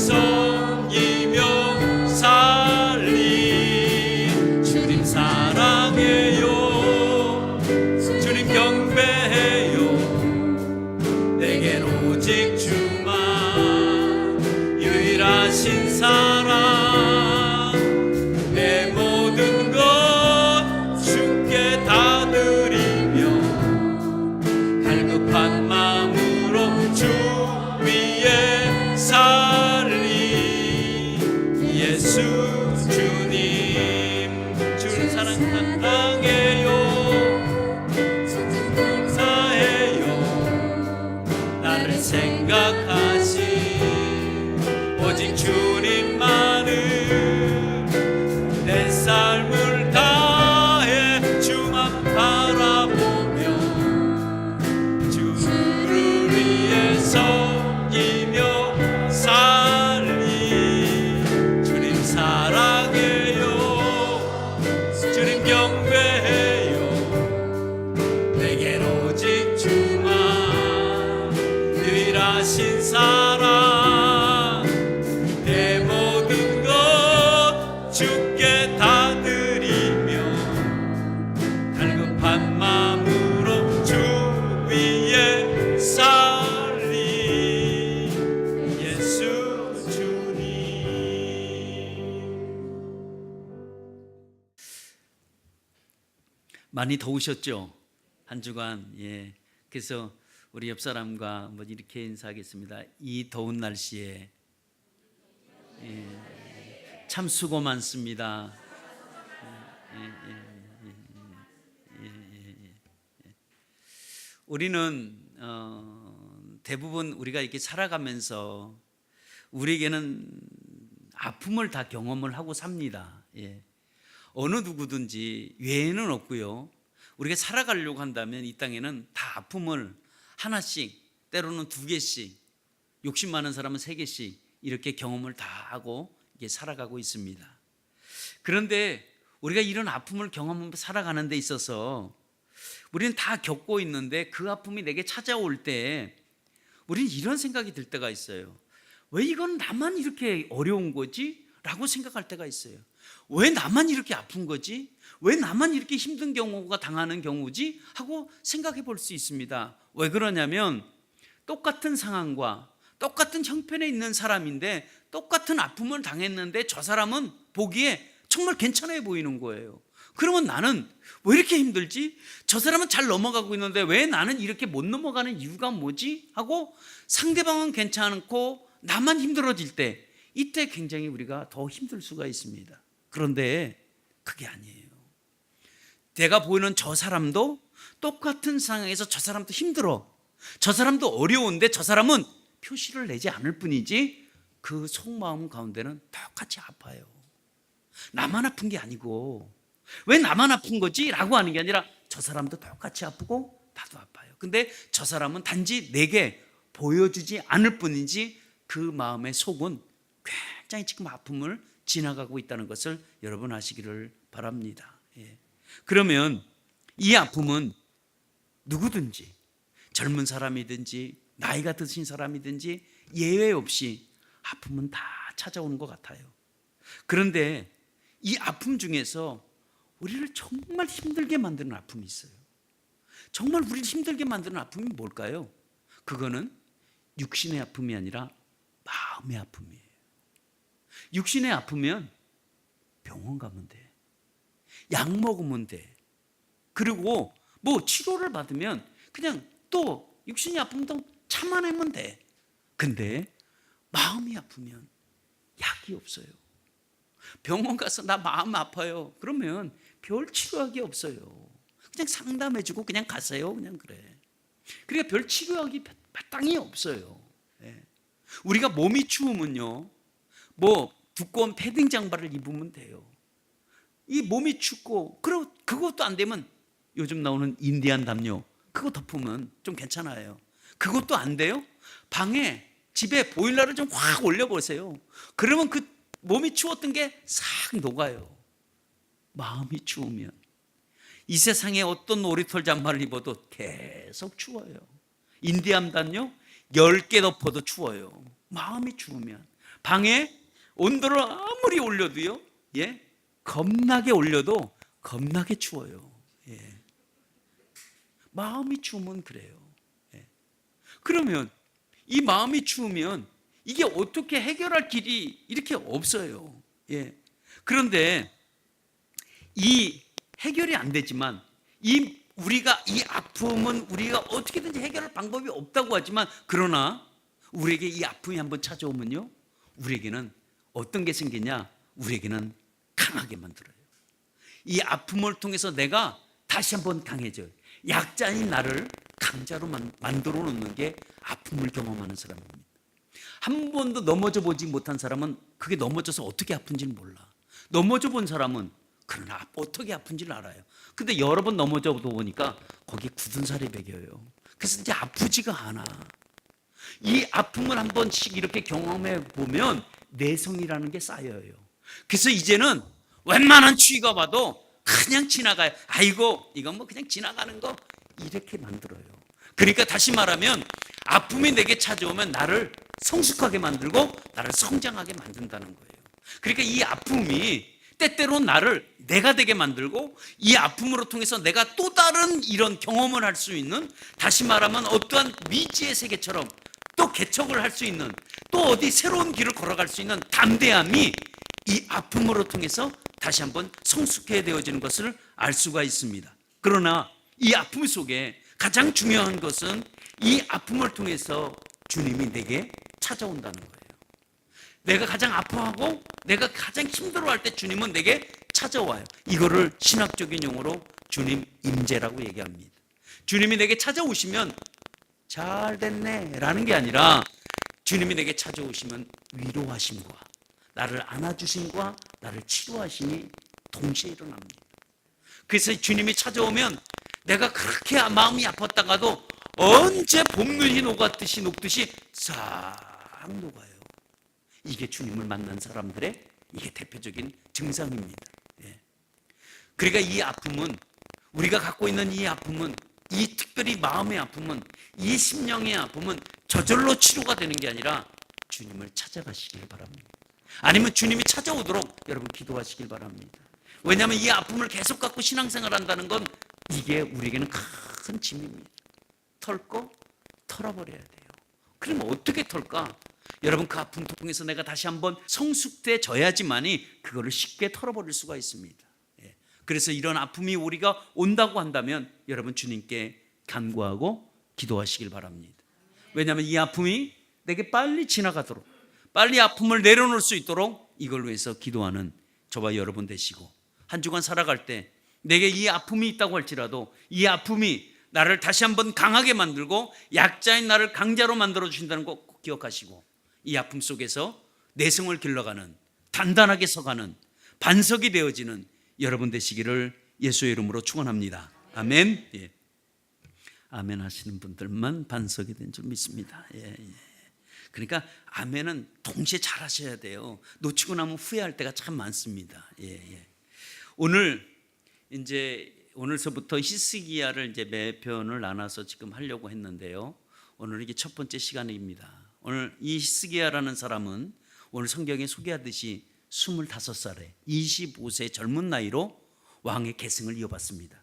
섬기며 살리. 주님 사랑해요, 주님 경배해요. 내겐 오직 주만 유일하신 사랑. 내 모든 것 주께 다 드리며 갈급한 마음으로 주 위에 살리. 예수 주님, 주를 사랑해요, 감사해요. 나를 생각하신 오직 주님만을 내 삶을 다해 주만 바라보며 주를 위해 섬기며 살리. 주님 사랑해요, 주님 경배해요. 내겐 오직 주만 유일하신 사랑. 내 모든 것 주께 다 드리며 갈급한 마음으로 주 위에 살리. 예수 주님. 많이 더우셨죠? 한 주간. 예. 그래서 우리 옆 사람과 한번 이렇게 인사하겠습니다. 이 더운 날씨에 참 수고 많습니다. 우리는 대부분 우리가 이렇게 살아가면서 우리에게는 아픔을 다 경험을 하고 삽니다. 어느 누구든지 외에는 없고요. 우리가 살아가려고 한다면 이 땅에는 다 아픔을 하나씩, 때로는 2개씩, 욕심 많은 사람은 3개씩 이렇게 경험을 다 하고 이게 살아가고 있습니다. 그런데 우리가 이런 아픔을 경험하며 살아가는 데 있어서 우리는 다 겪고 있는데 그 아픔이 내게 찾아올 때 우리는 이런 생각이 들 때가 있어요. 왜 이건 나만 이렇게 어려운 거지? 라고 생각할 때가 있어요. 왜 나만 이렇게 아픈 거지? 왜 나만 이렇게 힘든 경우가 당하는 경우지? 하고 생각해 볼 수 있습니다. 왜 그러냐면 똑같은 상황과 똑같은 형편에 있는 사람인데 똑같은 아픔을 당했는데 저 사람은 보기에 정말 괜찮아 보이는 거예요. 그러면 나는 왜 이렇게 힘들지? 저 사람은 잘 넘어가고 있는데 왜 나는 이렇게 못 넘어가는 이유가 뭐지? 하고 상대방은 괜찮고 나만 힘들어질 때, 이때 굉장히 우리가 더 힘들 수가 있습니다. 그런데 그게 아니에요. 내가 보이는 저 사람도 똑같은 상황에서 저 사람도 힘들어, 저 사람도 어려운데 저 사람은 표시를 내지 않을 뿐이지 그 속마음 가운데는 똑같이 아파요. 나만 아픈 게 아니고 왜 나만 아픈 거지? 라고 하는 게 아니라 저 사람도 똑같이 아프고 나도 아파요. 근데 저 사람은 단지 내게 보여주지 않을 뿐이지 그 마음의 속은 굉장히 지금 아픔을 지나가고 있다는 것을 여러분 아시기를 바랍니다. 그러면 이 아픔은 누구든지, 젊은 사람이든지 나이가 드신 사람이든지 예외 없이 아픔은 다 찾아오는 것 같아요. 그런데 이 아픔 중에서 우리를 정말 힘들게 만드는 아픔이 있어요. 정말 우리를 힘들게 만드는 아픔이 뭘까요? 그거는 육신의 아픔이 아니라 마음의 아픔이에요. 육신의 아프면 병원 가면 돼, 약 먹으면 돼, 그리고 뭐 치료를 받으면 그냥 또 육신이 아프면 또 참아내면 돼. 근데 마음이 아프면 약이 없어요. 병원 가서 나 마음 아파요 그러면 별 치료약이 없어요. 그냥 상담해주고 그냥 가세요, 그냥 그래. 그러니까 별 치료약이 마땅히 없어요. 우리가 몸이 추우면요, 뭐 두꺼운 패딩 장발을 입으면 돼요. 이 몸이 춥고 그것도 안 되면 요즘 나오는 인디안 담요 그거 덮으면 좀 괜찮아요. 그것도 안 돼요? 방에 집에 보일러를 좀 확 올려보세요. 그러면 그 몸이 추웠던 게 싹 녹아요. 마음이 추우면 이 세상에 어떤 오리털 장발을 입어도 계속 추워요. 인디안 담요 10개 덮어도 추워요. 마음이 추우면. 방에 온도를 아무리 올려도요, 예, 겁나게 올려도 겁나게 추워요. 예. 마음이 추우면 그래요. 예. 그러면 이 마음이 추우면 이게 어떻게 해결할 길이 이렇게 없어요. 예. 그런데 이 해결이 안 되지만 우리가 이 아픔은 우리가 어떻게든지 해결할 방법이 없다고 하지만, 그러나 우리에게 이 아픔이 한번 찾아오면요, 우리에게는 어떤 게 생기냐? 우리에게는 강하게 만들어요. 이 아픔을 통해서 내가 다시 한번 강해져요. 약자인 나를 강자로 만들어 놓는 게 아픔을 경험하는 사람입니다. 한 번도 넘어져 보지 못한 사람은 그게 넘어져서 어떻게 아픈지는 몰라. 넘어져 본 사람은 그러나 어떻게 아픈지를 알아요. 근데 여러 번 넘어져 보니까 거기에 굳은 살이 배겨요. 그래서 이제 아프지가 않아. 이 아픔을 한 번씩 이렇게 경험해 보면 내성이라는 게 쌓여요. 그래서 이제는 웬만한 추위가 봐도 그냥 지나가요. 아이고, 이건 뭐 그냥 지나가는 거, 이렇게 만들어요. 그러니까 다시 말하면 아픔이 내게 찾아오면 나를 성숙하게 만들고 나를 성장하게 만든다는 거예요. 그러니까 이 아픔이 때때로 나를 내가 되게 만들고, 이 아픔으로 통해서 내가 또 다른 이런 경험을 할 수 있는, 다시 말하면 어떠한 미지의 세계처럼 또 개척을 할 수 있는, 또 어디 새로운 길을 걸어갈 수 있는 담대함이 이 아픔으로 통해서 다시 한번 성숙해 되어지는 것을 알 수가 있습니다. 그러나 이 아픔 속에 가장 중요한 것은 이 아픔을 통해서 주님이 내게 찾아온다는 거예요. 내가 가장 아파하고 내가 가장 힘들어할 때 주님은 내게 찾아와요. 이거를 신학적인 용어로 주님 임재라고 얘기합니다. 주님이 내게 찾아오시면 잘 됐네 라는 게 아니라, 주님이 내게 찾아오시면 위로하심과 나를 안아주심과 나를 치료하심이 동시에 일어납니다. 그래서 주님이 찾아오면 내가 그렇게 마음이 아팠다가도 언제 봄눈이 녹듯이 싹 녹아요. 이게 주님을 만난 사람들의 이게 대표적인 증상입니다. 예. 그러니까 이 아픔은, 우리가 갖고 있는 이 아픔은, 이 특별히 마음의 아픔은, 이 심령의 아픔은 저절로 치료가 되는 게 아니라 주님을 찾아가시길 바랍니다. 아니면 주님이 찾아오도록 여러분 기도하시길 바랍니다. 왜냐하면 이 아픔을 계속 갖고 신앙생활 한다는 건 이게 우리에게는 큰 짐입니다. 털고 털어버려야 돼요. 그러면 어떻게 털까? 여러분, 그 아픔 통해서 내가 다시 한번 성숙돼져야지만이 그거를 쉽게 털어버릴 수가 있습니다. 예. 그래서 이런 아픔이 우리가 온다고 한다면 여러분 주님께 간구하고 기도하시길 바랍니다. 왜냐하면 이 아픔이 내게 빨리 지나가도록, 빨리 아픔을 내려놓을 수 있도록 이걸 위해서 기도하는 저와 여러분 되시고, 한 주간 살아갈 때 내게 이 아픔이 있다고 할지라도 이 아픔이 나를 다시 한번 강하게 만들고 약자인 나를 강자로 만들어 주신다는 거 꼭 기억하시고, 이 아픔 속에서 내성을 길러가는, 단단하게 서가는 반석이 되어지는 여러분 되시기를 예수의 이름으로 축원합니다. 아멘. 예. 아멘 하시는 분들만 반석이 된 줄 믿습니다. 예. 그러니까 아멘은 동시에 잘 하셔야 돼요. 놓치고 나면 후회할 때가 참 많습니다. 예. 오늘서부터 히스기야를 이제 매 편을 나눠서 지금 하려고 했는데요. 오늘 이게 첫 번째 시간입니다. 오늘 이 히스기야라는 사람은 오늘 성경에 소개하듯이 25살에 25세 젊은 나이로 왕의 계승을 이어받습니다.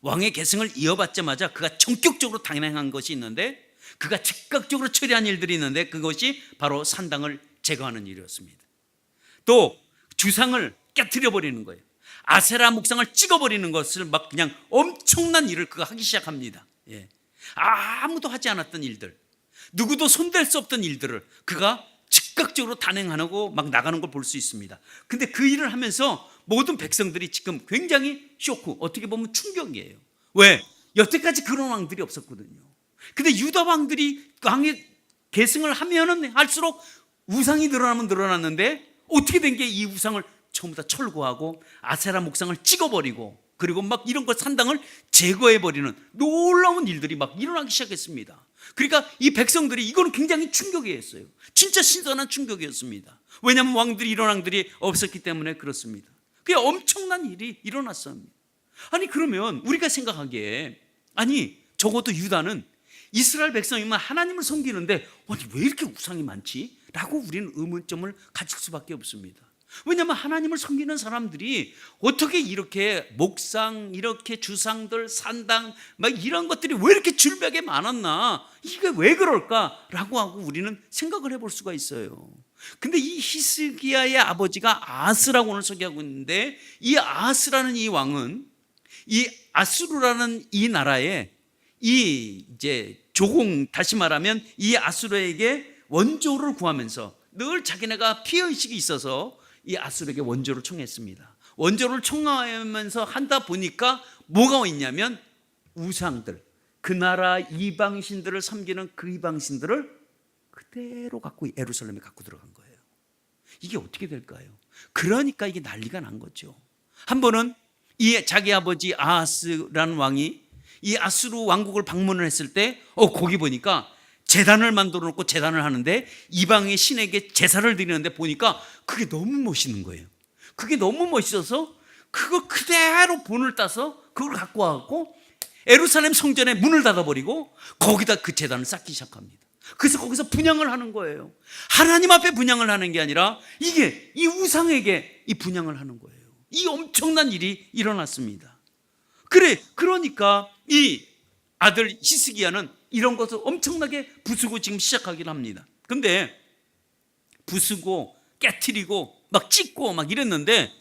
왕의 계승을 이어받자마자 그가 전격적으로 단행한 것이 있는데, 그가 즉각적으로 처리한 일들이 있는데, 그것이 바로 산당을 제거하는 일이었습니다. 또 주상을 깨트려 버리는 거예요. 아세라 목상을 찍어버리는 것을 막 그냥 엄청난 일을 그가 하기 시작합니다. 예. 아무도 하지 않았던 일들, 누구도 손댈 수 없던 일들을 그가 즉각적으로 단행하고 막 나가는 걸 볼 수 있습니다. 근데 그 일을 하면서 모든 백성들이 지금 굉장히 쇼크, 어떻게 보면 충격이에요. 왜? 여태까지 그런 왕들이 없었거든요. 근데 유다 왕들이 왕의 계승을 하면은 할수록 우상이 늘어나면 늘어났는데, 어떻게 된 게 이 우상을 전부 다 철거하고 아세라 목상을 찍어버리고, 그리고 막 이런 것 산당을 제거해버리는 놀라운 일들이 막 일어나기 시작했습니다. 그러니까 이 백성들이 이거는 굉장히 충격이었어요. 진짜 신선한 충격이었습니다. 왜냐하면 왕들이, 이런 왕들이 없었기 때문에 그렇습니다. 그게 엄청난 일이 일어났습니다. 아니, 그러면 우리가 생각하기에, 아니 적어도 유다는 이스라엘 백성이면 하나님을 섬기는데 아니 왜 이렇게 우상이 많지? 라고 우리는 의문점을 가질 수밖에 없습니다. 왜냐하면 하나님을 섬기는 사람들이 어떻게 이렇게 목상, 이렇게 주상들, 산당 막 이런 것들이 왜 이렇게 줄벽에 많았나, 이게 왜 그럴까라고 하고 우리는 생각을 해볼 수가 있어요. 근데 이 히스기야의 아버지가 아스라고 오늘 소개하고 있는데, 이 아스라는 이 왕은 이 아수르라는 이 나라에 이 이제 조공, 다시 말하면 이 아수르에게 원조를 구하면서 늘 자기네가 피해의식이 있어서 이 아수르에게 원조를 청했습니다. 원조를 청하면서 한다 보니까 뭐가 있냐면 우상들, 그 나라 이방신들을 섬기는 그 이방신들을 그대로 갖고 예루살렘에 갖고 들어간 거예요. 이게 어떻게 될까요? 그러니까 이게 난리가 난 거죠. 한 번은 이 자기 아버지 아하스라는 왕이 이 아수르 왕국을 방문을 했을 때 거기 보니까 제단을 만들어 놓고 제단을 하는데 이방의 신에게 제사를 드리는데 보니까 그게 너무 멋있는 거예요. 그게 너무 멋있어서 그거 그대로 본을 따서 그걸 갖고 와갖고 예루살렘 성전에 문을 닫아버리고 거기다 그 제단을 쌓기 시작합니다. 그래서 거기서 분향을 하는 거예요. 하나님 앞에 분향을 하는 게 아니라 이게 이 우상에게 이 분향을 하는 거예요. 이 엄청난 일이 일어났습니다. 그러니까 이 아들 히스기야는 이런 것을 엄청나게 부수고 지금 시작하긴 합니다. 근데 부수고 깨트리고 막 찢고 막 이랬는데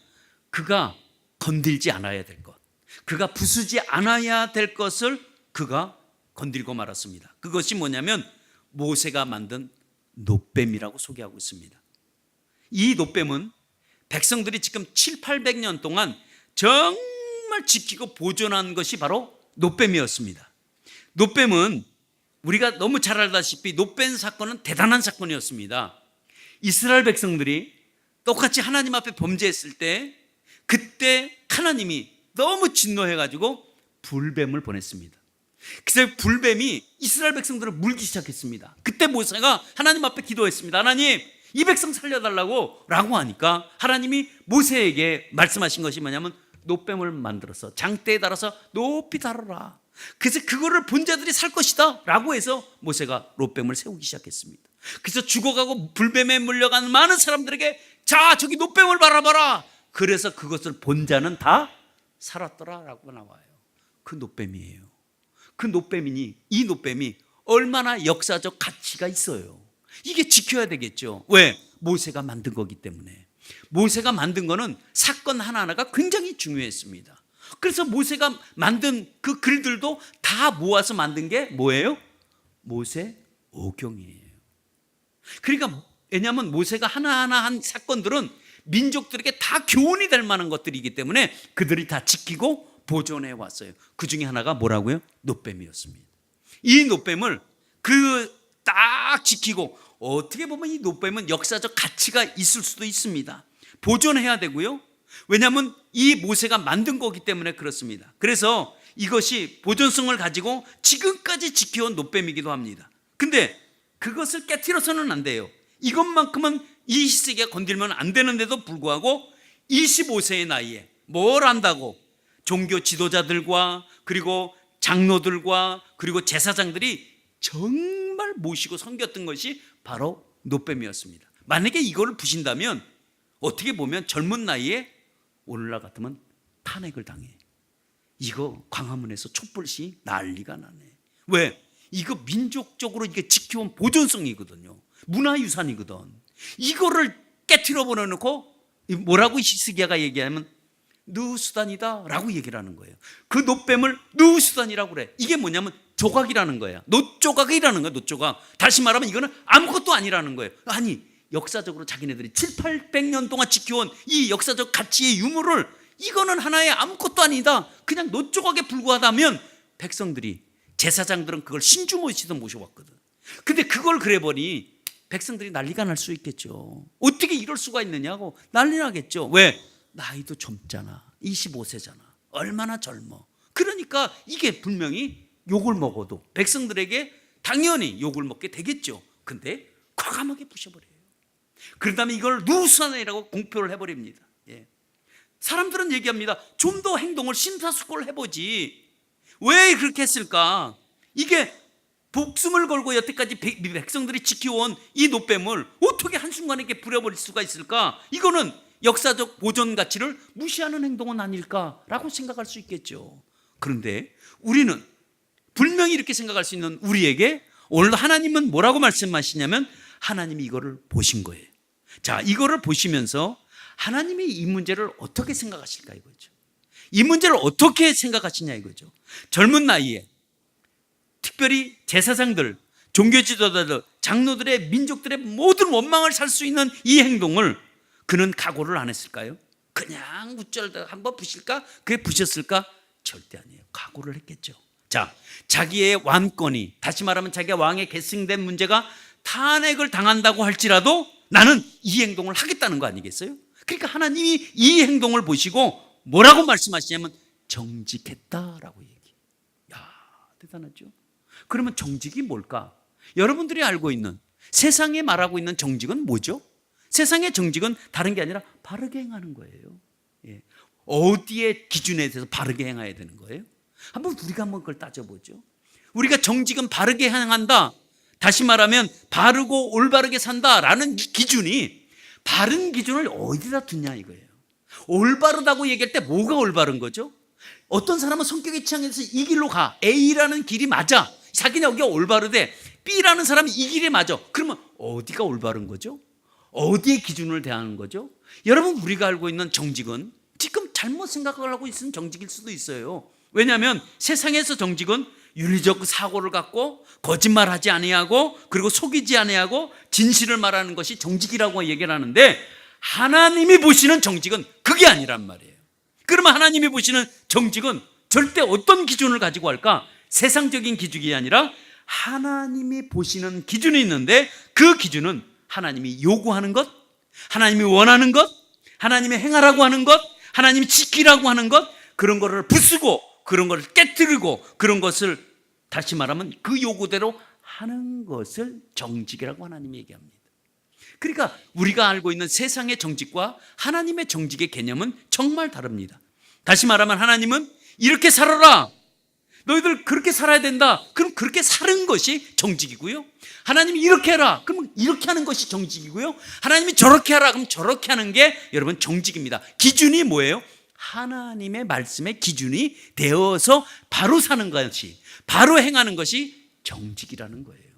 그가 건들지 않아야 될 것, 그가 부수지 않아야 될 것을 그가 건들고 말았습니다. 그것이 뭐냐면 모세가 만든 놋뱀이라고 소개하고 있습니다. 이 놋뱀은 백성들이 지금 700~800년 동안 정말 지키고 보존한 것이 바로 놋뱀이었습니다. 놋뱀은 우리가 너무 잘 알다시피 놋뱀 사건은 대단한 사건이었습니다. 이스라엘 백성들이 똑같이 하나님 앞에 범죄했을 때 그때 하나님이 너무 진노해가지고 불뱀을 보냈습니다. 그래서 불뱀이 이스라엘 백성들을 물기 시작했습니다. 그때 모세가 하나님 앞에 기도했습니다. 하나님, 이 백성 살려달라고 라고 하니까 하나님이 모세에게 말씀하신 것이 뭐냐면 놋뱀을 만들어서 장대에 달아서 높이 달아라. 그래서 그거를 본 자들이 살 것이다 라고 해서 모세가 놋뱀을 세우기 시작했습니다. 그래서 죽어가고 불뱀에 물려간 많은 사람들에게 자, 저기 놋뱀을 바라봐라. 그래서 그것을 본 자는 다 살았더라 라고 나와요. 그 놋뱀이에요. 그 놋뱀이니 이 놋뱀이 얼마나 역사적 가치가 있어요. 이게 지켜야 되겠죠. 왜? 모세가 만든 거기 때문에. 모세가 만든 거는 사건 하나하나가 굉장히 중요했습니다. 그래서 모세가 만든 그 글들도 다 모아서 만든 게 뭐예요? 모세 오경이에요. 그러니까 왜냐하면 모세가 하나하나 한 사건들은 민족들에게 다 교훈이 될 만한 것들이기 때문에 그들이 다 지키고 보존해 왔어요. 그 중에 하나가 뭐라고요? 놋뱀이었습니다. 이 놋뱀을 딱 지키고, 어떻게 보면 이 놋뱀은 역사적 가치가 있을 수도 있습니다. 보존해야 되고요. 왜냐하면 이 모세가 만든 거기 때문에 그렇습니다. 그래서 이것이 보존성을 가지고 지금까지 지켜온 놋뱀이기도 합니다. 근데 그것을 깨트려서는 안 돼요. 이것만큼은 이 히스기야가 건들면 안 되는데도 불구하고 25세의 나이에 뭘 안다고 종교 지도자들과 그리고 장로들과 그리고 제사장들이 정말 모시고 섬겼던 것이 바로 놋뱀이었습니다. 만약에 이거를 부신다면 어떻게 보면 젊은 나이에 오늘날 같으면 탄핵을 당해. 이거 광화문에서 촛불시 난리가 나네. 왜? 이거 민족적으로 이게 지켜온 보존성이거든요. 문화유산이거든. 이거를 깨트려 보내놓고 뭐라고 히스기야가 얘기하면 느수단이다 라고 얘기를 하는 거예요. 그 놋뱀을 느수단이라고 그래. 이게 뭐냐면 조각이라는 거야. 놋조각이라는 거야. 놋조각. 다시 말하면 이거는 아무것도 아니라는 거예요. 아니, 역사적으로 자기네들이 700~800년 동안 지켜온 이 역사적 가치의 유물을 이거는 하나의 아무것도 아니다, 그냥 놋조각에 불과하다면 백성들이, 제사장들은 그걸 신주모시도 모셔왔거든. 근데 그걸 그래버리니 백성들이 난리가 날 수 있겠죠. 어떻게 이럴 수가 있느냐고 난리 나겠죠. 왜? 나이도 젊잖아. 25세잖아. 얼마나 젊어. 그러니까 이게 분명히 욕을 먹어도 백성들에게 당연히 욕을 먹게 되겠죠. 근데 과감하게 부셔버려요. 그런 다음에 이걸 누수단이라고 공표를 해버립니다. 예. 사람들은 얘기합니다. 좀 더 행동을 심사숙고를 해보지 왜 그렇게 했을까? 이게 목숨을 걸고 여태까지 백성들이 지켜온 이 노뱀을 어떻게 한순간에 이렇게 부려버릴 수가 있을까? 이거는 역사적 보존 가치를 무시하는 행동은 아닐까라고 생각할 수 있겠죠. 그런데 우리는 분명히 이렇게 생각할 수 있는 우리에게 오늘 하나님은 뭐라고 말씀하시냐면 하나님이 이거를 보신 거예요. 자, 이거를 보시면서 하나님이 이 문제를 어떻게 생각하실까 이거죠. 이 문제를 어떻게 생각하시냐 이거죠. 젊은 나이에 특별히 제사장들, 종교 지도자들, 장로들의 민족들의 모든 원망을 살 수 있는 이 행동을 그는 각오를 안 했을까요? 그냥 우쩔다 한번 부실까? 그게 부셨을까? 절대 아니에요. 각오를 했겠죠. 자, 자기의 왕권이, 다시 말하면 자기가 왕에 계승된 문제가 탄핵을 당한다고 할지라도 나는 이 행동을 하겠다는 거 아니겠어요? 그러니까 하나님이 이 행동을 보시고 뭐라고 말씀하시냐면 정직했다라고 얘기해요. 야, 대단하죠? 그러면 정직이 뭘까? 여러분들이 알고 있는, 세상에 말하고 있는 정직은 뭐죠? 세상의 정직은 다른 게 아니라 바르게 행하는 거예요. 예. 어디에 기준에 대해서 바르게 행해야 되는 거예요? 우리가 한번 그걸 따져보죠. 우리가 정직은 바르게 행한다, 다시 말하면 바르고 올바르게 산다라는 기준이 바른 기준을 어디다 두냐 이거예요. 올바르다고 얘기할 때 뭐가 올바른 거죠? 어떤 사람은 성격에 취향해서 이 길로 가, A라는 길이 맞아, 자기는 여기가 올바르대. B라는 사람이 이 길이 맞아. 그러면 어디가 올바른 거죠? 어디에 기준을 대하는 거죠? 여러분, 우리가 알고 있는 정직은 지금 잘못 생각을 하고 있는 정직일 수도 있어요. 왜냐하면 세상에서 정직은 윤리적 사고를 갖고 거짓말하지 아니하고 그리고 속이지 아니하고 진실을 말하는 것이 정직이라고 얘기를 하는데, 하나님이 보시는 정직은 그게 아니란 말이에요. 그러면 하나님이 보시는 정직은 절대 어떤 기준을 가지고 할까? 세상적인 기준이 아니라 하나님이 보시는 기준이 있는데, 그 기준은 하나님이 요구하는 것, 하나님이 원하는 것, 하나님이 행하라고 하는 것, 하나님이 지키라고 하는 것, 그런 거를 부수고 그런 것을 깨뜨리고 그런 것을 다시 말하면 그 요구대로 하는 것을 정직이라고 하나님이 얘기합니다. 그러니까 우리가 알고 있는 세상의 정직과 하나님의 정직의 개념은 정말 다릅니다. 다시 말하면 하나님은 이렇게 살아라, 너희들 그렇게 살아야 된다, 그럼 그렇게 사는 것이 정직이고요. 하나님이 이렇게 해라, 그러면 이렇게 하는 것이 정직이고요. 하나님이 저렇게 하라, 그럼 저렇게 하는 게 여러분 정직입니다. 기준이 뭐예요? 하나님의 말씀의 기준이 되어서 바로 사는 것이, 바로 행하는 것이 정직이라는 거예요.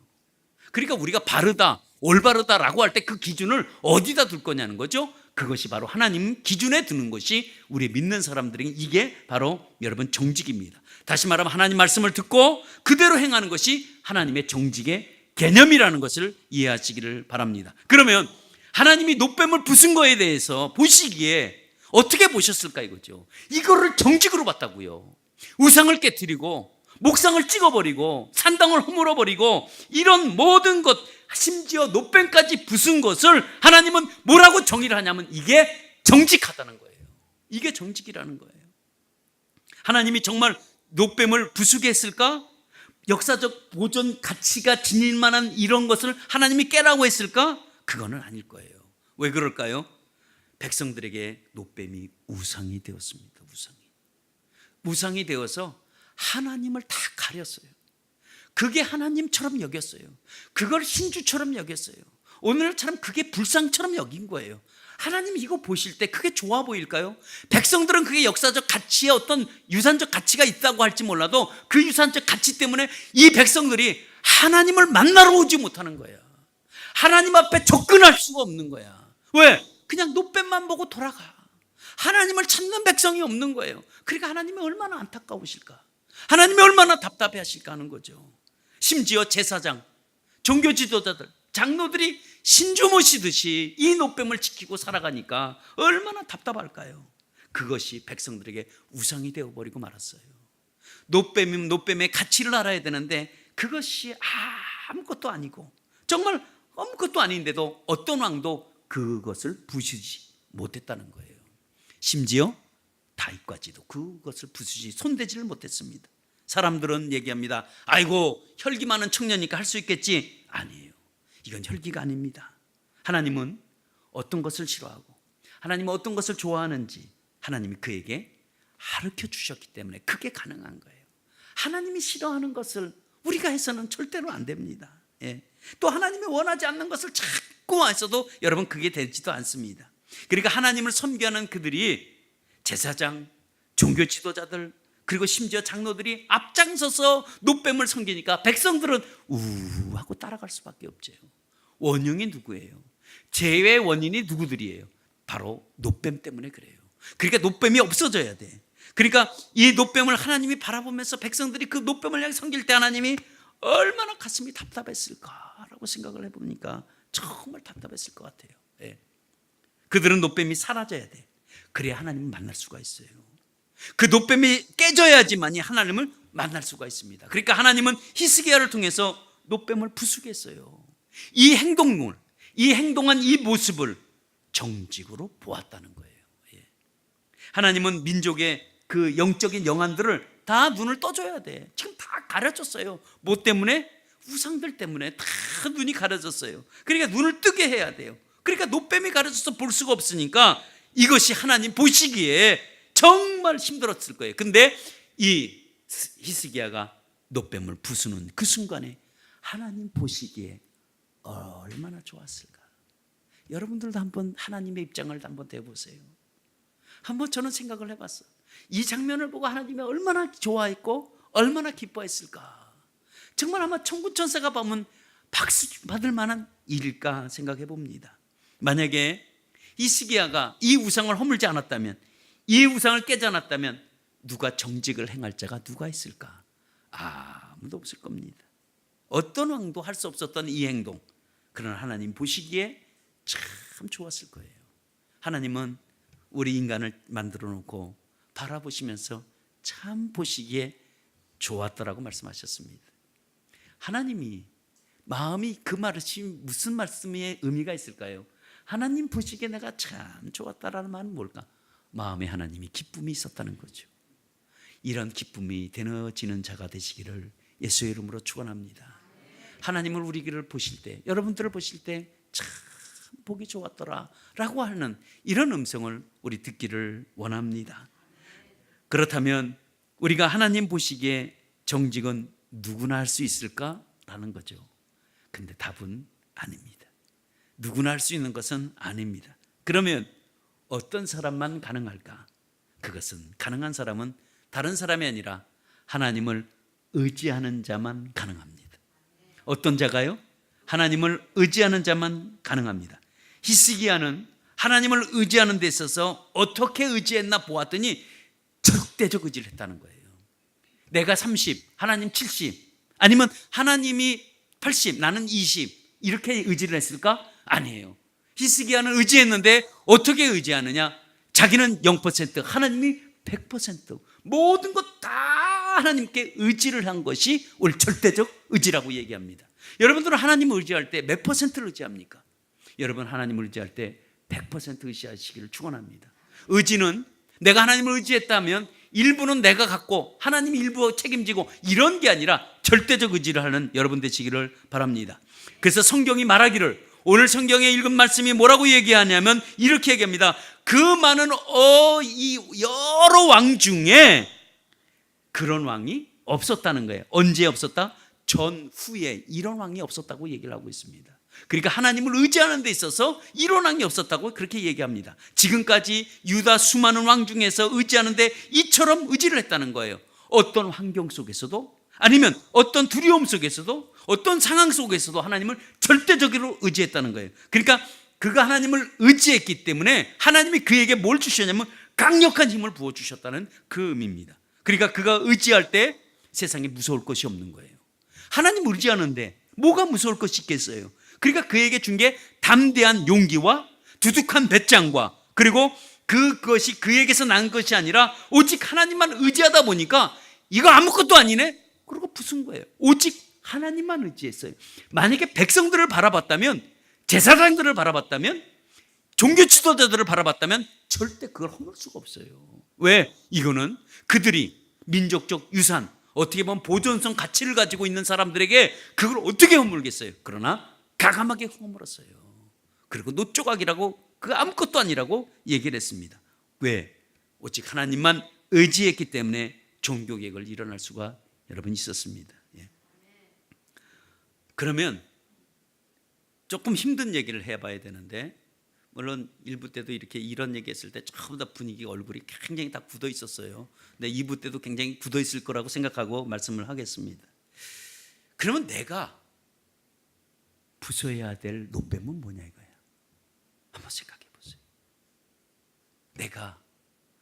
그러니까 우리가 바르다, 올바르다라고 할 때 그 기준을 어디다 둘 거냐는 거죠. 그것이 바로 하나님 기준에 두는 것이 우리 믿는 사람들에게 이게 바로 여러분 정직입니다. 다시 말하면 하나님 말씀을 듣고 그대로 행하는 것이 하나님의 정직의 개념이라는 것을 이해하시기를 바랍니다. 그러면 하나님이 노뱀을 부순 거에 대해서 보시기에 어떻게 보셨을까 이거죠. 이거를 정직으로 봤다고요. 우상을 깨뜨리고 목상을 찍어버리고 산당을 허물어버리고 이런 모든 것, 심지어 노뱀까지 부순 것을 하나님은 뭐라고 정의를 하냐면 이게 정직하다는 거예요. 이게 정직이라는 거예요. 하나님이 정말 노뱀을 부수게 했을까? 역사적 보존 가치가 지닐 만한 이런 것을 하나님이 깨라고 했을까? 그거는 아닐 거예요. 왜 그럴까요? 백성들에게 노뱀이 우상이 되었습니다. 우상이 되어서 하나님을 다 가렸어요. 그게 하나님처럼 여겼어요. 그걸 신주처럼 여겼어요. 오늘처럼 그게 불상처럼 여긴 거예요. 하나님이 이거 보실 때 그게 좋아 보일까요? 백성들은 그게 역사적 가치에 어떤 유산적 가치가 있다고 할지 몰라도 그 유산적 가치 때문에 이 백성들이 하나님을 만나러 오지 못하는 거야. 하나님 앞에 접근할 수가 없는 거야. 왜? 그냥 노뱀만 보고 돌아가. 하나님을 찾는 백성이 없는 거예요. 그러니까 하나님이 얼마나 안타까우실까, 하나님이 얼마나 답답해 하실까 하는 거죠. 심지어 제사장, 종교 지도자들, 장로들이 신주 모시듯이 이 노뱀을 지키고 살아가니까 얼마나 답답할까요? 그것이 백성들에게 우상이 되어버리고 말았어요. 노뱀이면 노뱀의 가치를 알아야 되는데 그것이 아무것도 아니고 정말 아무것도 아닌데도 어떤 왕도 그것을 부수지 못했다는 거예요. 심지어 다윗까지도 그것을 부수지 손대지를 못했습니다. 사람들은 얘기합니다. 아이고 혈기 많은 청년이니까 할 수 있겠지. 아니에요. 이건 혈기가 아닙니다. 하나님은 어떤 것을 싫어하고 하나님은 어떤 것을 좋아하는지 하나님이 그에게 가르쳐 주셨기 때문에 그게 가능한 거예요. 하나님이 싫어하는 것을 우리가 해서는 절대로 안 됩니다. 예. 또 하나님이 원하지 않는 것을 자꾸 했어도 여러분 그게 되지도 않습니다. 그러니까 하나님을 섬기하는 그들이 제사장, 종교 지도자들, 그리고 심지어 장로들이 앞장서서 노뱀을 섬기니까 백성들은 우 하고 따라갈 수밖에 없죠. 원흉이 누구예요? 죄의 원인이 누구들이에요? 바로 노뱀 때문에 그래요. 그러니까 노뱀이 없어져야 돼. 그러니까 이 노뱀을 하나님이 바라보면서 백성들이 그 노뱀을 향해 섬길 때 하나님이 얼마나 가슴이 답답했을까라고 생각을 해보니까 정말 답답했을 것 같아요. 예. 그들은 노뱀이 사라져야 돼. 그래야 하나님을 만날 수가 있어요. 그 노뱀이 깨져야지만이 하나님을 만날 수가 있습니다. 그러니까 하나님은 히스기야를 통해서 노뱀을 부수겠어요. 이 행동한 이 모습을 정직으로 보았다는 거예요. 예. 하나님은 민족의 그 영적인 영안들을 다 눈을 떠줘야 돼. 지금 다 가려졌어요. 뭐 때문에? 우상들 때문에 다 눈이 가려졌어요. 그러니까 눈을 뜨게 해야 돼요. 그러니까 노뱀이 가려져서 볼 수가 없으니까 이것이 하나님 보시기에 정말 힘들었을 거예요. 근데 이 히스기야가 노뱀을 부수는 그 순간에 하나님 보시기에 얼마나 좋았을까. 여러분들도 한번 하나님의 입장을 한번 대보세요. 한번 저는 생각을 해봤어. 이 장면을 보고 하나님이 얼마나 좋아했고 얼마나 기뻐했을까. 정말 아마 천군천사가 보면 박수 받을 만한 일일까 생각해 봅니다. 만약에 히스기야가 이 우상을 허물지 않았다면, 이 우상을 깨지 않았다면 누가 정직을 행할 자가 누가 있을까? 아무도 없을 겁니다. 어떤 왕도 할 수 없었던 이 행동, 그러나 하나님 보시기에 참 좋았을 거예요. 하나님은 우리 인간을 만들어 놓고 바라보시면서 참 보시기에 좋았더라고 말씀하셨습니다. 하나님이 마음이 그 말이 무슨 말씀의 의미가 있을까요? 하나님 보시기에 내가 참 좋았다라는 말은 뭘까? 마음에 하나님이 기쁨이 있었다는 거죠. 이런 기쁨이 되어지는 자가 되시기를 예수의 이름으로 축원합니다. 하나님을 우리를 보실 때, 여러분들을 보실 때 참 보기 좋았더라 라고 하는 이런 음성을 우리 듣기를 원합니다. 그렇다면 우리가 하나님 보시기에 정직은 누구나 할 수 있을까라는 거죠. 근데 답은 아닙니다. 누구나 할 수 있는 것은 아닙니다. 그러면 어떤 사람만 가능할까? 그것은 가능한 사람은 다른 사람이 아니라 하나님을 의지하는 자만 가능합니다. 어떤 자가요? 하나님을 의지하는 자만 가능합니다. 히스기야는 하나님을 의지하는 데 있어서 어떻게 의지했나 보았더니 절대적 의지를 했다는 거예요. 내가 30, 하나님 70, 아니면 하나님이 80, 나는 20 이렇게 의지를 했을까? 아니에요. 히스기야는 의지했는데 어떻게 의지하느냐? 자기는 0%, 하나님이 100%, 모든 것 다 하나님께 의지를 한 것이 우리 절대적 의지라고 얘기합니다. 여러분들은 하나님을 의지할 때 몇 %를 의지합니까? 여러분 하나님을 의지할 때 100% 의지하시기를 축원합니다. 의지는 내가 하나님을 의지했다면 일부는 내가 갖고 하나님이 일부 책임지고 이런 게 아니라 절대적 의지를 하는 여러분 되시기를 바랍니다. 그래서 성경이 말하기를, 오늘 성경에 읽은 말씀이 뭐라고 얘기하냐면 이렇게 얘기합니다. 그 많은 이 여러 왕 중에 그런 왕이 없었다는 거예요. 언제 없었다? 전후에 이런 왕이 없었다고 얘기를 하고 있습니다. 그러니까 하나님을 의지하는 데 있어서 이런 왕이 없었다고 그렇게 얘기합니다. 지금까지 유다 수많은 왕 중에서 의지하는데 이처럼 의지를 했다는 거예요. 어떤 환경 속에서도, 아니면 어떤 두려움 속에서도, 어떤 상황 속에서도 하나님을 절대적으로 의지했다는 거예요. 그러니까 그가 하나님을 의지했기 때문에 하나님이 그에게 뭘 주셨냐면 강력한 힘을 부어주셨다는 그 의미입니다. 그러니까 그가 의지할 때 세상에 무서울 것이 없는 거예요. 하나님 의지하는데 뭐가 무서울 것이 있겠어요? 그러니까 그에게 준 게 담대한 용기와 두둑한 배짱과, 그리고 그것이 그에게서 난 것이 아니라 오직 하나님만 의지하다 보니까 이거 아무것도 아니네? 그러고 부순 거예요. 오직 하나님만 의지했어요. 만약에 백성들을 바라봤다면, 제사장들을 바라봤다면, 종교 지도자들을 바라봤다면 절대 그걸 허물 수가 없어요. 왜? 이거는 그들이 민족적 유산, 어떻게 보면 보존성 가치를 가지고 있는 사람들에게 그걸 어떻게 허물겠어요? 그러나 가감하게 허물었어요. 그리고 노조각이라고, 그 아무것도 아니라고 얘기를 했습니다. 왜? 오직 하나님만 의지했기 때문에 종교개혁을 일어날 수가 여러분 있었습니다. 예. 그러면 조금 힘든 얘기를 해봐야 되는데, 물론 1부 때도 이렇게 이런 얘기했을 때 전부 다 분위기 얼굴이 굉장히 다 굳어 있었어요. 근데 2부 때도 굉장히 굳어 있을 거라고 생각하고 말씀을 하겠습니다. 그러면 내가 부숴야 될 노뱀은 뭐냐 이거야. 한번 생각해 보세요.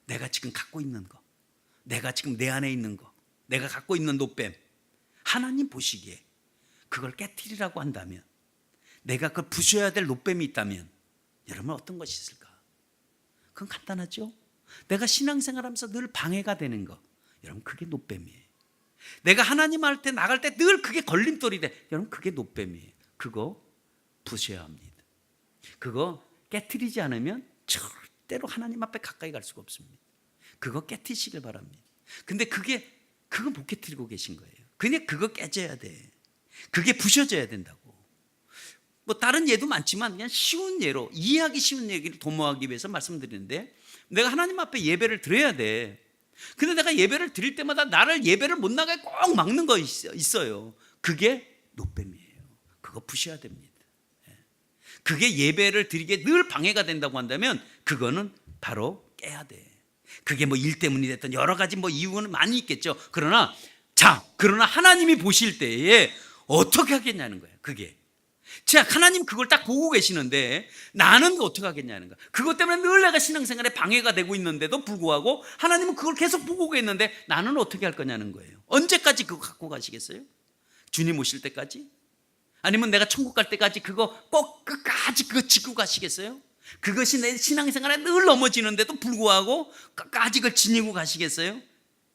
내가 지금 갖고 있는 거, 내가 지금 내 안에 있는 거, 내가 갖고 있는 노뱀, 하나님 보시기에 그걸 깨트리라고 한다면, 내가 그걸 부숴야 될 노뱀이 있다면 여러분 어떤 것이 있을까? 그건 간단하죠. 내가 신앙생활하면서 늘 방해가 되는 거, 여러분 그게 노뱀이에요. 내가 하나님 할 때 나갈 때 늘 그게 걸림돌이 돼, 여러분 그게 노뱀이에요. 그거 부숴야 합니다. 그거 깨트리지 않으면 절대로 하나님 앞에 가까이 갈 수가 없습니다. 그거 깨트리시길 바랍니다. 근데 그거 못 깨트리고 계신 거예요. 그냥 그거 깨져야 돼. 그게 부셔져야 된다고. 뭐 다른 예도 많지만 그냥 쉬운 예로, 이해하기 쉬운 얘기를 도모하기 위해서 말씀드리는데, 내가 하나님 앞에 예배를 드려야 돼. 근데 내가 예배를 드릴 때마다 나를 예배를 못 나가게 꼭 막는 거 있어요. 그게 노뱀이에요. 그거 부셔야 됩니다. 그게 예배를 드리게 늘 방해가 된다고 한다면 그거는 바로 깨야 돼. 그게 뭐 일 때문이 됐든 여러 가지 뭐 이유는 많이 있겠죠. 그러나 하나님이 보실 때에 어떻게 하겠냐는 거예요. 그게 자, 하나님 그걸 딱 보고 계시는데 나는 어떻게 하겠냐는 거야. 그것 때문에 늘 내가 신앙생활에 방해가 되고 있는데도 불구하고 하나님은 그걸 계속 보고 계시는데 나는 어떻게 할 거냐는 거예요. 언제까지 그거 갖고 가시겠어요? 주님 오실 때까지? 아니면 내가 천국 갈 때까지 그거 꼭 끝까지 그거 지고 가시겠어요? 그것이 내 신앙생활에 늘 넘어지는데도 불구하고 끝까지 그걸 지니고 가시겠어요?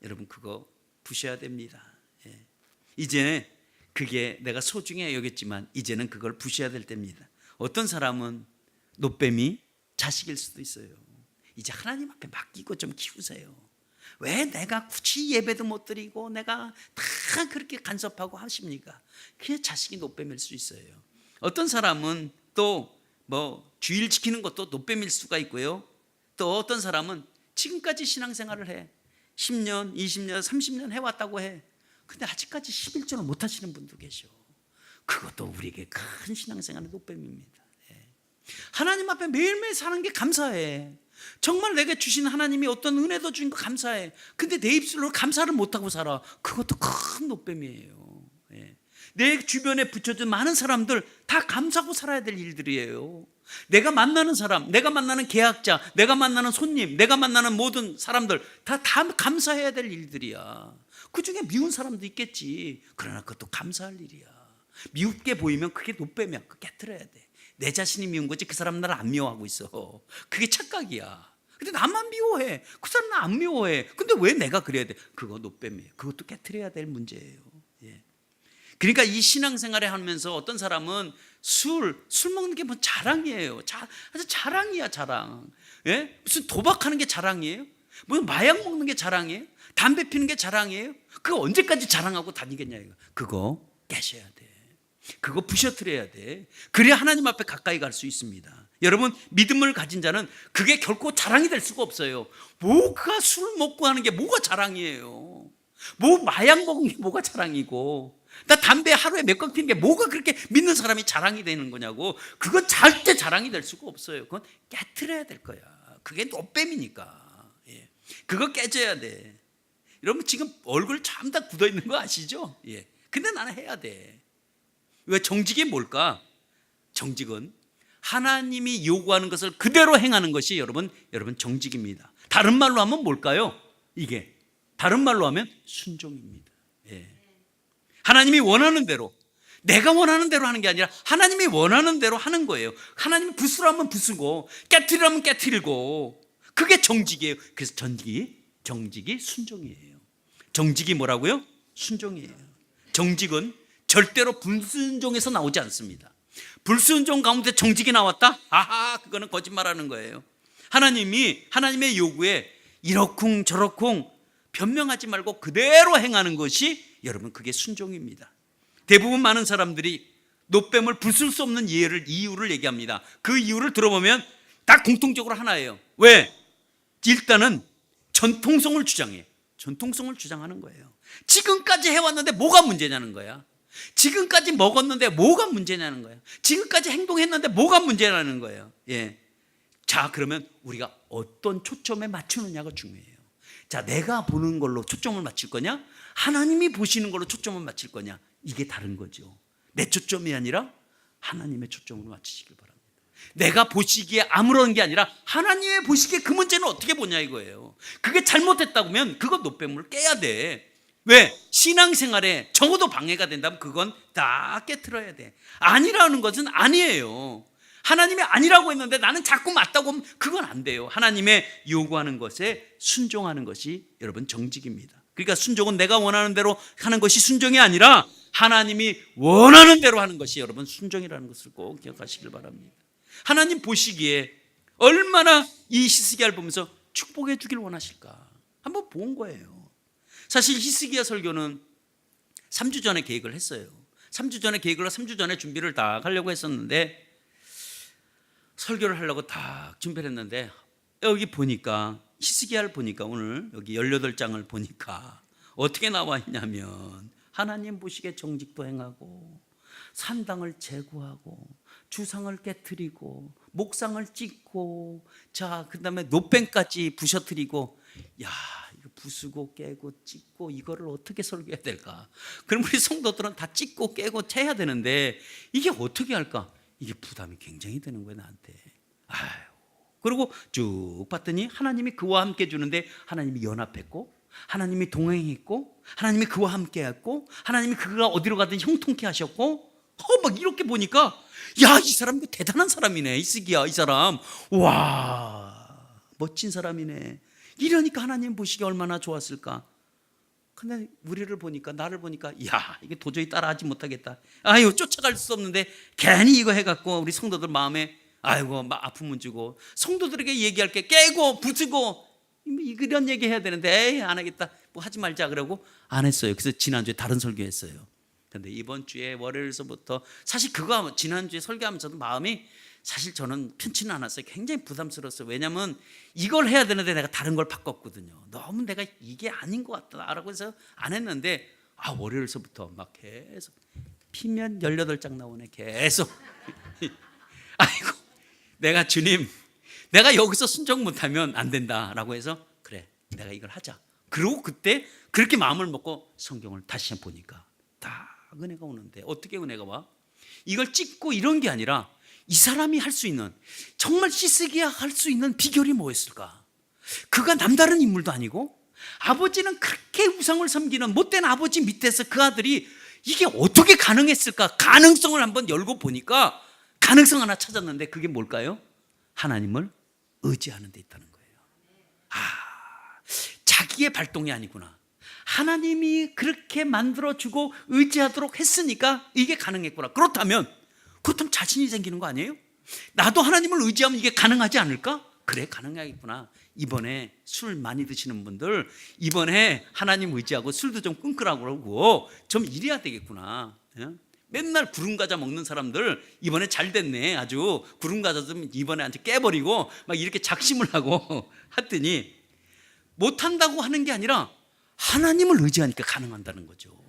여러분 그거 부셔야 됩니다. 이제 그게 내가 소중해 여겼지만 이제는 그걸 부셔야 될 때입니다. 어떤 사람은 노뱀이 자식일 수도 있어요. 이제 하나님 앞에 맡기고 좀 키우세요. 왜 내가 굳이 예배도 못 드리고 내가 다 그렇게 간섭하고 하십니까? 그게 자식이 노뱀일 수 있어요. 어떤 사람은 또 뭐 주일 지키는 것도 노뱀일 수가 있고요. 또 어떤 사람은 지금까지 신앙생활을 해. 10년, 20년, 30년 해왔다고 해. 근데 아직까지 11조를 못 하시는 분도 계셔. 그것도 우리에게 큰 신앙생활의 노뱀입니다. 하나님 앞에 매일매일 사는 게 감사해. 정말 내게 주신 하나님이 어떤 은혜도 주신 거 감사해. 근데 내 입술로 감사를 못하고 살아. 그것도 큰 노뱀이에요. 내 주변에 붙여진 많은 사람들 다 감사하고 살아야 될 일들이에요. 내가 만나는 사람, 내가 만나는 계약자, 내가 만나는 손님, 내가 만나는 모든 사람들 다 감사해야 될 일들이야. 그중에 미운 사람도 있겠지. 그러나 그것도 감사할 일이야. 미웃게 보이면 그게 노뱀이야. 그거 깨트려야 돼. 내 자신이 미운 거지 그 사람 나를 안 미워하고 있어. 그게 착각이야. 근데 나만 미워해. 그 사람 나 안 미워해. 근데 왜 내가 그래야 돼? 그거 노뱀이에요. 그것도 깨트려야 될 문제예요. 그러니까 이 신앙생활에 하면서 어떤 사람은 술 먹는 게 뭐 자랑이에요. 아주 자랑이야, 자랑. 무슨 도박하는 게 자랑이에요? 무슨 마약 먹는 게 자랑이에요? 담배 피는 게 자랑이에요? 그거 언제까지 자랑하고 다니겠냐 이거. 그거 깨셔야 돼. 그거 부셔뜨려야 돼. 그래야 하나님 앞에 가까이 갈 수 있습니다. 여러분 믿음을 가진 자는 그게 결코 자랑이 될 수가 없어요. 뭐가 술 먹고 하는 게 뭐가 자랑이에요? 뭐 마약 먹는 게 뭐가 자랑이고, 나 담배 하루에 몇 건 피는 게 뭐가 그렇게 믿는 사람이 자랑이 되는 거냐고. 그건 절대 자랑이 될 수가 없어요. 그건 깨트려야 될 거야. 그게 노뱀이니까. 그거 깨져야 돼. 여러분 지금 얼굴 참 다 굳어 있는 거 아시죠? 근데 나는 해야 돼. 왜? 정직이 뭘까? 정직은 하나님이 요구하는 것을 그대로 행하는 것이 여러분 정직입니다. 다른 말로 하면 뭘까요? 이게 다른 말로 하면 순종입니다. 하나님이 원하는 대로, 내가 원하는 대로 하는 게 아니라 하나님이 원하는 대로 하는 거예요. 하나님이 부수라면 부수고 깨트리라면 깨트리고, 그게 정직이에요. 그래서 정직이 순종이에요. 정직이 뭐라고요? 순종이에요. 정직은 절대로 불순종에서 나오지 않습니다. 불순종 가운데 정직이 나왔다? 아하, 그거는 거짓말하는 거예요. 하나님의 요구에 이러쿵 저러쿵 변명하지 말고 그대로 행하는 것이 여러분 그게 순종입니다. 대부분 많은 사람들이 노뱀을 부술 수 없는 이유를 얘기합니다. 그 이유를 들어보면 다 공통적으로 하나예요. 왜? 일단은 전통성을 주장해. 전통성을 주장하는 거예요. 지금까지 해왔는데 뭐가 문제냐는 거야. 지금까지 먹었는데 뭐가 문제냐는 거예요. 지금까지 행동했는데 뭐가 문제라는 거예요. 예. 자, 그러면 우리가 어떤 초점에 맞추느냐가 중요해요. 자, 내가 보는 걸로 초점을 맞출 거냐? 하나님이 보시는 걸로 초점을 맞출 거냐? 이게 다른 거죠. 내 초점이 아니라 하나님의 초점으로 맞추시길 바랍니다. 내가 보시기에 아무런 게 아니라 하나님의 보시기에 그 문제는 어떻게 보냐 이거예요. 그게 잘못됐다면 그건 노폐물을 깨야 돼. 왜? 신앙생활에 적어도 방해가 된다면 그건 다 깨트려야 돼. 아니라는 것은 아니에요. 하나님이 아니라고 했는데 나는 자꾸 맞다고 하면 그건 안 돼요. 하나님의 요구하는 것에 순종하는 것이 여러분 정직입니다. 그러니까 순종은 내가 원하는 대로 하는 것이 순종이 아니라 하나님이 원하는 대로 하는 것이 여러분 순종이라는 것을 꼭 기억하시길 바랍니다. 하나님 보시기에 얼마나 이 히스기야를 보면서 축복해 주길 원하실까 한번 본 거예요. 사실 히스기야 설교는 3주 전에 계획을 했어요. 3주 전에 계획을 하고 3주 전에 준비를 다 하려고 했었는데 설교를 하려고 다 준비를 했는데 여기 보니까 히스기야를 보니까 오늘 여기 18장을 보니까 어떻게 나와 있냐면 하나님 보시기에 정직도 행하고 산당을 제거하고 주상을 깨트리고 목상을 찢고 자 그다음에 노뱀까지 부셔뜨리고 야 이거 부수고 깨고 찢고 이거를 어떻게 설교해야 될까? 그럼 우리 성도들은 다 찢고 깨고 해야 되는데 이게 어떻게 할까? 이게 부담이 굉장히 되는 거예요 나한테. 아유. 그리고 쭉 봤더니 하나님이 그와 함께 주는데 하나님이 연합했고 하나님이 동행했고 하나님이 그와 함께 했고 하나님이 그가 어디로 가든 형통케 하셨고 막 이렇게 보니까 야, 이 사람 대단한 사람이네. 히스기야 이 사람 와 멋진 사람이네. 이러니까 하나님 보시기 얼마나 좋았을까. 근데 우리를 보니까 나를 보니까 야 이게 도저히 따라하지 못하겠다. 아유 쫓아갈 수 없는데 괜히 이거 해갖고 우리 성도들 마음에 아이고 막 아픔은 주고 성도들에게 얘기할 게 깨고 부수고 이런 얘기 해야 되는데 에이 안 하겠다 뭐 하지 말자 그러고 안 했어요. 그래서 지난주에 다른 설교했어요. 근데 이번 주에 월요일서부터 사실 그거 지난주에 설교하면서도 마음이 사실 저는 편치는 않았어요. 굉장히 부담스러웠어요. 왜냐하면 이걸 해야 되는데 내가 다른 걸 바꿨거든요. 너무 내가 이게 아닌 것 같다라고 해서 안 했는데 월요일서부터 막 계속 피면 18장 나오네 계속. 아이고 내가 주님 내가 여기서 순종 못하면 안 된다라고 해서 그래 내가 이걸 하자. 그리고 그때 그렇게 마음을 먹고 성경을 다시 한번 보니까 다 은혜가 오는데 어떻게 은혜가 와? 이걸 찍고 이런 게 아니라 이 사람이 할 수 있는 정말 히스기야 할 수 있는 비결이 뭐였을까? 그가 남다른 인물도 아니고 아버지는 그렇게 우상을 섬기는 못된 아버지 밑에서 그 아들이 이게 어떻게 가능했을까? 가능성을 한번 열고 보니까 가능성 하나 찾았는데 그게 뭘까요? 하나님을 의지하는 데 있다는 거예요. 자기의 발동이 아니구나. 하나님이 그렇게 만들어주고 의지하도록 했으니까 이게 가능했구나. 그렇다면 자신이 생기는 거 아니에요? 나도 하나님을 의지하면 이게 가능하지 않을까? 그래 가능하겠구나. 이번에 술 많이 드시는 분들 이번에 하나님 의지하고 술도 좀 끊으라고 그러고 좀 이래야 되겠구나. 맨날 구름과자 먹는 사람들 이번에 잘 됐네. 아주 구름과자 좀 이번에 아주 깨버리고 막 이렇게 작심을 하고 했더니 못한다고 하는 게 아니라 하나님을 의지하니까 가능한다는 거죠.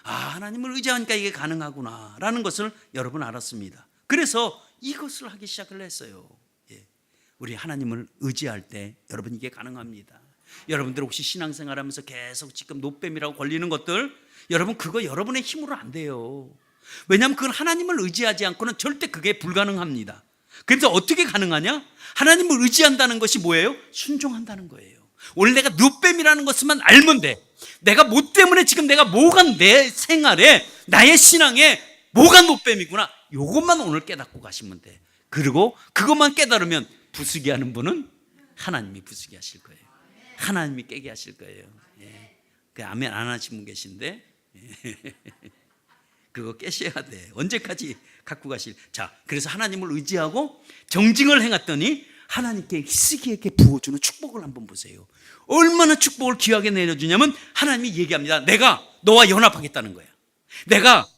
하나님을 의지하니까 이게 가능하구나 라는 것을 여러분 알았습니다. 그래서 이것을 하기 시작을 했어요. 우리 하나님을 의지할 때 여러분 이게 가능합니다. 여러분들 혹시 신앙생활 하면서 계속 지금 노뱀이라고 걸리는 것들 여러분 그거 여러분의 힘으로 안 돼요. 왜냐하면 그건 하나님을 의지하지 않고는 절대 그게 불가능합니다. 그래서 어떻게 가능하냐? 하나님을 의지한다는 것이 뭐예요? 순종한다는 거예요. 원래 내가 노뱀이라는 것만 알면 돼. 내가 뭐 때문에 지금 내가 뭐가 내 생활에 나의 신앙에 뭐가 노뱀이구나 이것만 오늘 깨닫고 가시면 돼. 그리고 그것만 깨달으면 부수게 하는 분은 하나님이 부수게 하실 거예요. 하나님이 깨게 하실 거예요. 그 아멘 안 하신 분 계신데 그거 깨셔야 돼. 언제까지 갖고 가실? 자, 그래서 하나님을 의지하고 정직을 행했더니 하나님께 히스기야에게 부어주는 축복을 한번 보세요. 얼마나 축복을 귀하게 내려주냐면 하나님이 얘기합니다. 내가 너와 연합하겠다는 거야. 내가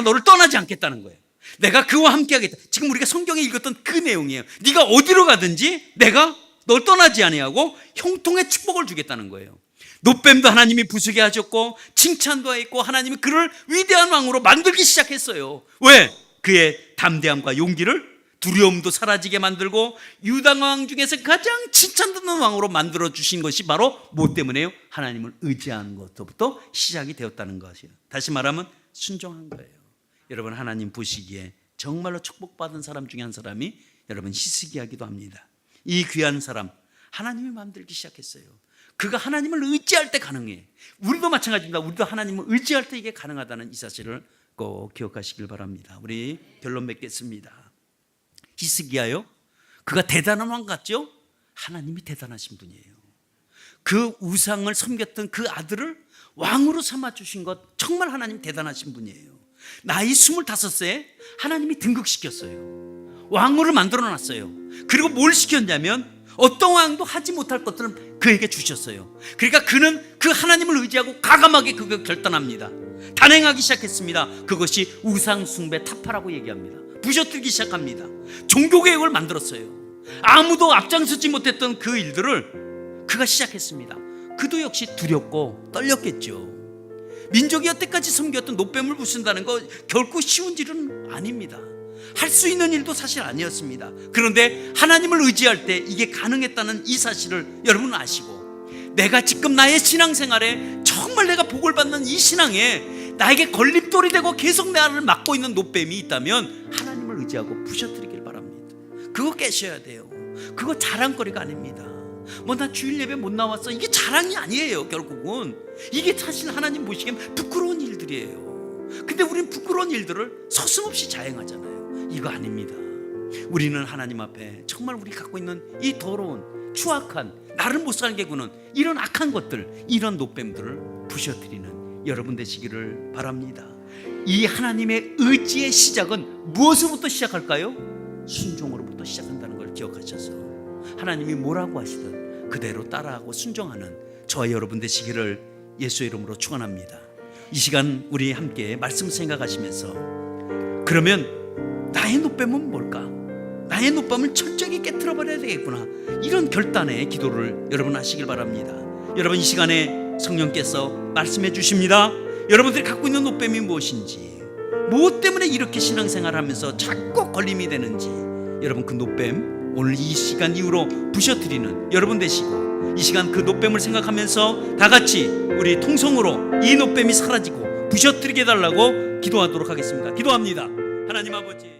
너를 떠나지 않겠다는 거예요. 내가 그와 함께 하겠다. 지금 우리가 성경에 읽었던 그 내용이에요. 네가 어디로 가든지 내가 널 떠나지 아니하고 형통의 축복을 주겠다는 거예요. 노뱀도 하나님이 부수게 하셨고 칭찬도 했고 하나님이 그를 위대한 왕으로 만들기 시작했어요. 왜? 그의 담대함과 용기를, 두려움도 사라지게 만들고 유다 왕 중에서 가장 칭찬 듣는 왕으로 만들어 주신 것이 바로 뭐 때문에요? 하나님을 의지하는 것부터 시작이 되었다는 것이에요. 다시 말하면 순종한 거예요. 여러분, 하나님 보시기에 정말로 축복받은 사람 중에 한 사람이 여러분 히스기야기도 합니다. 이 귀한 사람 하나님이 만들기 시작했어요. 그가 하나님을 의지할 때 가능해. 우리도 마찬가지입니다. 우리도 하나님을 의지할 때 이게 가능하다는 이 사실을 꼭 기억하시길 바랍니다. 우리 결론 맺겠습니다. 히스기야요, 그가 대단한 왕 같죠? 하나님이 대단하신 분이에요. 그 우상을 섬겼던 그 아들을 왕으로 삼아주신 것 정말 하나님 대단하신 분이에요. 나이 25세 하나님이 등극시켰어요. 왕으로 만들어놨어요. 그리고 뭘 시켰냐면 어떤 왕도 하지 못할 것들을 그에게 주셨어요. 그러니까 그는 그 하나님을 의지하고 과감하게 그걸 결단합니다. 단행하기 시작했습니다. 그것이 우상 숭배 타파라고 얘기합니다. 부셔뜨리기 시작합니다. 종교개혁을 만들었어요. 아무도 앞장서지 못했던 그 일들을 그가 시작했습니다. 그도 역시 두렵고 떨렸겠죠. 민족이 여태까지 섬겼던 노뱀을 부순다는 거 결코 쉬운 일은 아닙니다. 할 수 있는 일도 사실 아니었습니다. 그런데 하나님을 의지할 때 이게 가능했다는 이 사실을 여러분은 아시고, 내가 지금 나의 신앙생활에 정말 내가 복을 받는 이 신앙에 나에게 걸림돌이 되고 계속 나를 막고 있는 노뱀이 있다면 하나님을 의지하고 부셔뜨리길 바랍니다. 그거 깨셔야 돼요. 그거 자랑거리가 아닙니다. 뭐 나 주일 예배 못 나왔어, 이게 자랑이 아니에요. 결국은 이게 사실 하나님 보시기엔 부끄러운 일들이에요. 근데 우리는 부끄러운 일들을 서슴없이 자행하잖아요. 이거 아닙니다. 우리는 하나님 앞에 정말 우리 갖고 있는 이 더러운 추악한 나를 못 살게 구는 이런 악한 것들, 이런 노뱀들을 부셔뜨리는 여러분 되시기를 바랍니다. 이 하나님의 의지의 시작은 무엇으로부터 시작할까요? 순종으로부터 시작한다는 걸 기억하셔서 하나님이 뭐라고 하시든 그대로 따라하고 순종하는 저와 여러분 되시기를 예수의 이름으로 축원합니다. 이 시간 우리 함께 말씀 생각하시면서, 그러면 나의 노뱀은 뭘까? 나의 노뱀을 철저히 깨트려버려야 되겠구나, 이런 결단의 기도를 여러분 하시길 바랍니다. 여러분, 이 시간에 성령께서 말씀해 주십니다. 여러분들이 갖고 있는 노뱀이 무엇인지, 무엇 때문에 이렇게 신앙생활을 하면서 자꾸 걸림이 되는지, 여러분 그 노뱀 오늘 이 시간 이후로 부셔뜨리는 여러분 되시고, 이 시간 그 노뱀을 생각하면서 다 같이 우리 통성으로 이 노뱀이 사라지고 부셔뜨리게 해달라고 기도하도록 하겠습니다. 기도합니다. 하나님 아버지,